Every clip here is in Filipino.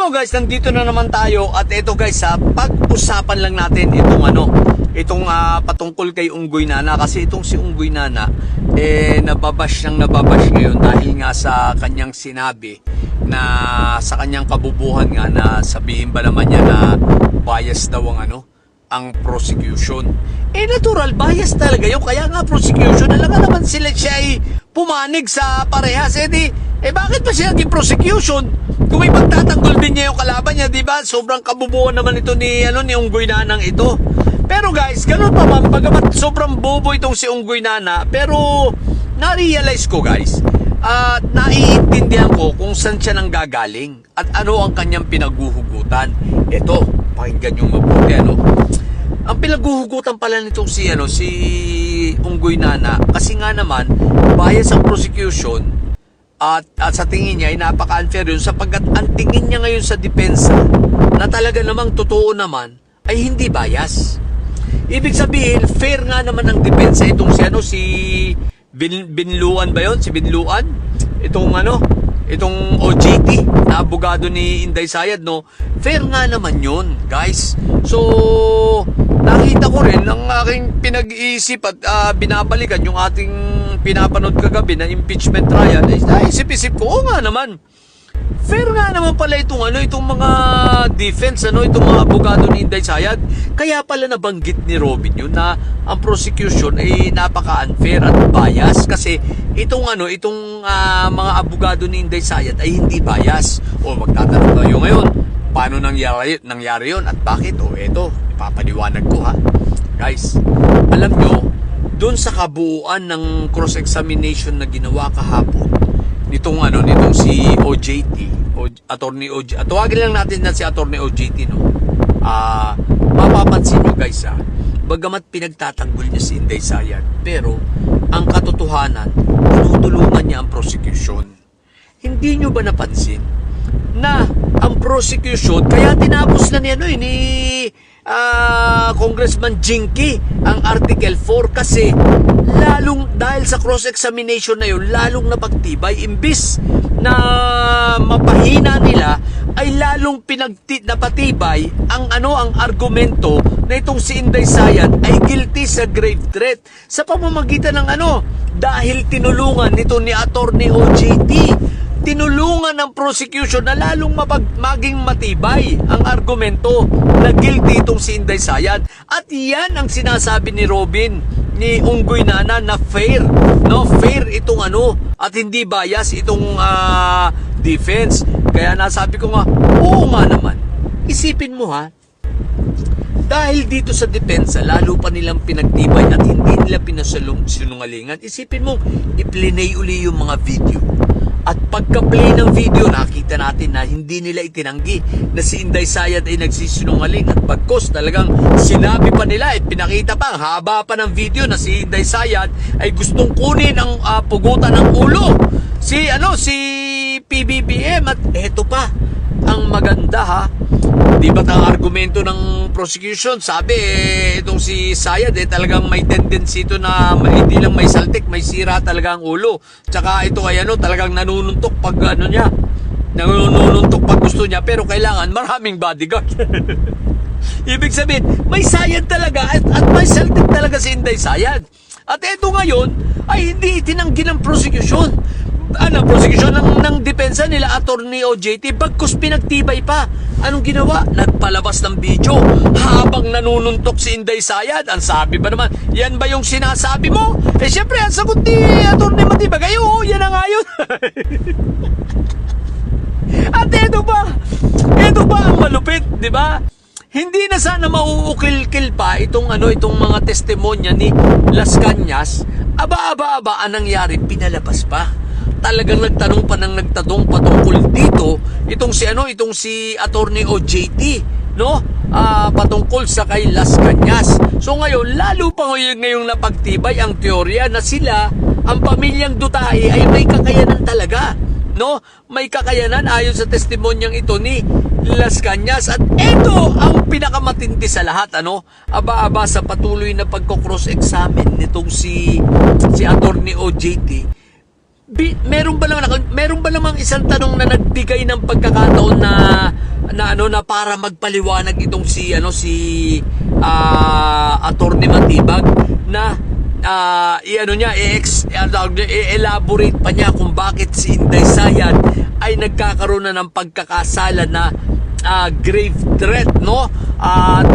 Alam mo guys, nandito na naman tayo at ito guys pag-usapan lang natin itong patungkol kay Unggoy Nana, kasi itong si Unggoy Nana nababash ngayon dahil nga sa kanyang sinabi na sa kanyang kabubuhan nga na sabihin ba naman niya na bias daw ang prosecution. Natural bias talaga yun, kaya nga prosecution. Alam nga naman siya ay pumanig sa parehas. Bakit pa siya naging prosecution? Kung may pagtatanggol din niya yung kalaban niya, di ba? Sobrang kabubuhan naman ito ni Unggoy Nanang ito. Pero guys, ganun pa man, bagamat sobrang bobo itong si Unggoy Nana, pero na-realize ko guys, at naiintindihan ko kung saan siya nang gagaling at ano ang kanyang pinaguhugutan. Ito, pakinggan yung mabuti, Ang pinaguhugutan pala nitong si Unggoy Nana, kasi nga naman, bias ang prosecution at sa tingin niya ay napaka-unfair yun sapagkat ang tingin niya ngayon sa depensa na talaga namang totoo naman ay hindi bias. Ibig sabihin, fair nga naman ang depensa itong si Binluan ba yun? Si Binluan? Itong OJT na abogado ni Inday Sayad, no? Fair nga naman yun, guys. So, nakita ko rin ang aking pinag-iisip at binabalikan yung ating pinapanood kagabi na impeachment trial. Isip-isip ko, oo nga naman. Fair nga naman pala itong mga defense, itong mga abogado ni Inday Sayad. Kaya pala nabanggit ni Robin yun na ang prosecution ay napaka-unfair at bias kasi itong mga abogado ni Inday Sayad ay hindi bias. O magtatanong tayo ngayon, paano nangyari yun at bakit? Eto, ipapaliwanag ko ha. Guys, alam nyo, doon sa kabuuan ng cross-examination na ginawa kahapon nitong si OJT, attorney OJT. Tawagin lang natin na si attorney OJT, mapapansin nyo guys, bagamat pinagtatanggol niya si Inday Sayad, pero ang katotohanan, tinutulungan niya ang prosecution. Hindi nyo ba napansin na ang prosecution, kaya tinapos na ni Congressman Jinky ang Article 4 kasi lalong dahil sa cross-examination na yun, lalong napagtibay. Imbis na mapahina nila ay lalong napatibay ang argumento na itong si Inday Sayad ay guilty sa grave threat sa pamamagitan ng dahil tinulungan nito ni Attorney OJT. Tinulungan ng prosecution na lalong maging matibay ang argumento na guilty itong si Inday Sayad. At yan ang sinasabi ni Robin, ni Unggoy Nana, na fair. Fair itong at hindi bias itong defense. Kaya nasabi ko nga, oo nga naman. Isipin mo dahil dito sa depensa, lalo pa nilang pinagtibay at hindi nila pinasalungalingan. Isipin mo, i-play uli yung mga video. At pagka-play ng video, nakita natin na hindi nila itinanggi na si Inday Sayad ay nagsisinungaling. At pagkos talagang sinabi pa nila, pinakita pa, haba pa ng video na si Inday Sayad ay gustong kunin ang pugutan ng ulo. Si PBBM. At eto pa, ang maganda di ba't ang argumento ng prosecution, sabi itong si Sayad talagang may tendency ito na hindi lang may saltik, may sira talaga ang ulo. Tsaka ito ay talagang nanununtok pag nanununtok pag gusto niya, pero kailangan maraming bodyguard. Ibig sabihin, may Sayad talaga at may saltik talaga si Inday Sayad. At ito ngayon ay hindi itinanggi ng prosecution. Prosecution ng depensa nila Attorney OJT, bagkus pinagtibay pa. Anong ginawa? Nagpalabas ng video habang nanununtok si Inday Sayad. Ang sabi ba naman, yan ba yung sinasabi mo? Syempre, ang sagot ni Attorney Matibag, yan na nga yun. At ito ba ang malupit, di ba? Hindi na sana mauukil-kil pa itong mga testimonya ni Las Cañas. Aba, ang nangyari, pinalabas pa. Talagang nagtanong patungkol dito itong si Attorney OJT, patungkol sa kay Las Cañas. So ngayon, lalo pa ngayong napagtibay ang teorya na sila, ang pamilyang Duterte ay may kakayanan talaga, may kakayanan ayon sa testimonyang ito ni Las Cañas. At ito ang pinakamatindi sa lahat, aba sa patuloy na pagko-cross-examine nitong si Attorney OJT. Meron ba namang isang tanong na nagbigay ng pagkakataon na na para magpaliwanag itong si Attorney Matibag na i-elaborate pa niya kung bakit si Inday Sayad ay nagkakaroon na ng pagkakasala na grave threat, no? At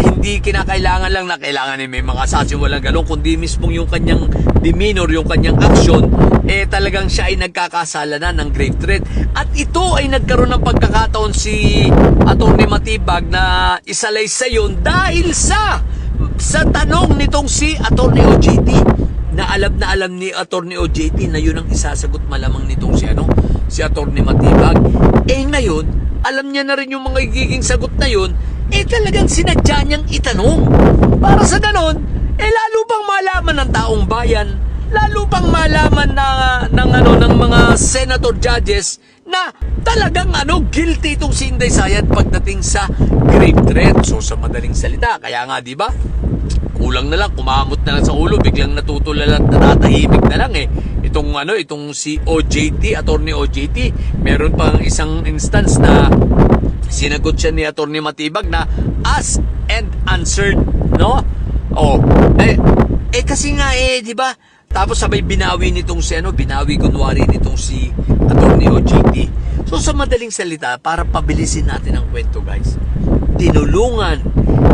hindi kinakailangan lang na kailangan may mga assassin, walang ganun, kundi mismo yung kanyang demeanor, yung kanyang action, talagang siya ay nagkakasala na ng grave threat. At ito ay nagkaroon ng pagkakataon si Attorney Matibag na isalaysay yun dahil sa tanong nitong si Attorney OJT, na alam ni Attorney OJT na yun ang isasagot malamang nitong si Attorney Matibag. Ngayon, alam niya na rin yung mga giging sagot na yun, talagang sinadya niyang itanong. Para sa ganon, lalo pang malaman ng taong bayan, lalo pang malaman ng mga senator judges na talagang guilty itong si Inday Sayad pagdating sa grave threat. So sa madaling salita, kaya nga 'di ba? Kulang na lang, kumamot na lang sa ulo, biglang natutulala at natatahimik na lang itong si OJT, Attorney OJT. Meron pang isang instance na sinagot siya ni Attorney Matibag na asked and answered, no? Kasi nga di ba? Tapos sabay binawi kunwari nitong si Attorney OJT. So sa madaling salita, para pabilisin natin ang kwento, guys, tinulungan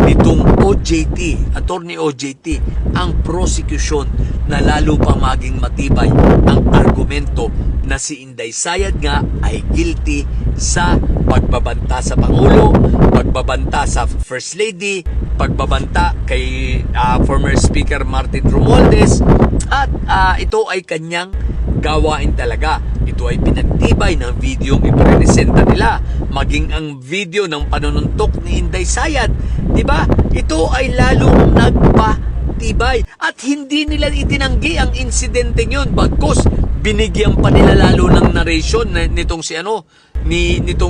nitong OJT, Attorney OJT, ang prosecution na lalo pang maging matibay ang argumento na si Inday Sayad nga ay guilty sa pagbabanta sa Pangulo, pagbabanta sa First Lady, pagbabanta kay former Speaker Martin Romualdez, at ito ay kanyang gawain talaga. Ito ay pinagtibay ng video ang ipreresenta nila, maging ang video ng panununtok ni Inday Sayad, di ba? Ito ay lalong nagpatibay at hindi nila itinanggi ang insidente yun, bagkus binigyan pa nila lalo ng narration nitong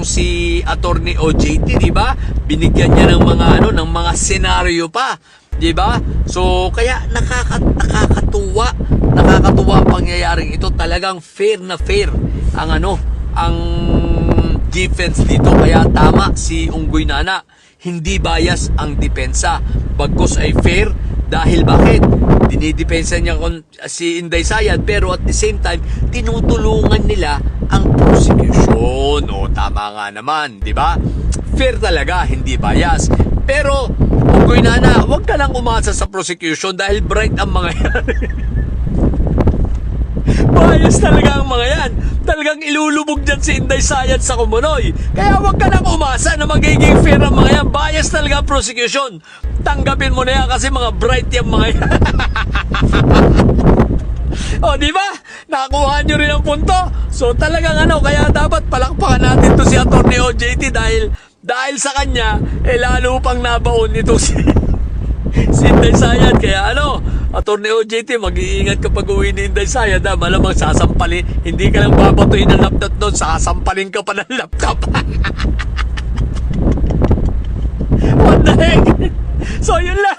si Attorney OJT, di ba? Binigyan niya ng mga senaryo pa, di ba? So kaya nakakatuwa ang pangyayaring ito. Talagang fair ang defense dito. Kaya tama si Unggoy Nana, hindi bias ang depensa, bagkus ay fair. Dahil bakit? Dinidepensa niya si Inday Sayad, pero at the same time tinutulungan nila ang prosecution. Tama nga naman, di ba? Fair talaga, hindi bias. Pero Unggoy Nana, huwag ka lang umasa sa prosecution dahil bright ang mga yan. Bias talaga ang mga yan. Talagang ilulubog dyan si Inday Sayad sa Kumunoy. Kaya huwag ka nang umasa na magiging fair ang mga yan. Bias talaga ang prosecution. Tanggapin mo na yan kasi mga bright yung mga yan. Di ba? Nakuha nyo rin ang punto. So talagang kaya dapat palakpakan natin to si Attorney OJT dahil sa kanya, lalo pang nabaon nito si Inday Sayad. Kaya Attorney OJT, mag-iingat kapag uwi ni Inday Sayad, malamang sasampalin. Hindi ka lang babatuhin ng laptop doon, sasampalin ka pa ng laptop. What the heck? So yun lang.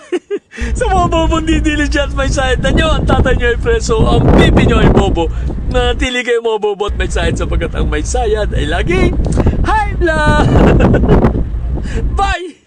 Sa mga bobong diligence may side na nyo, ang tatay nyo ay preso, ang pipi nyo ay bobo. Natili kayo mga bobo at may side, sapagkat ang may sayad ay lagi high blood. Bye!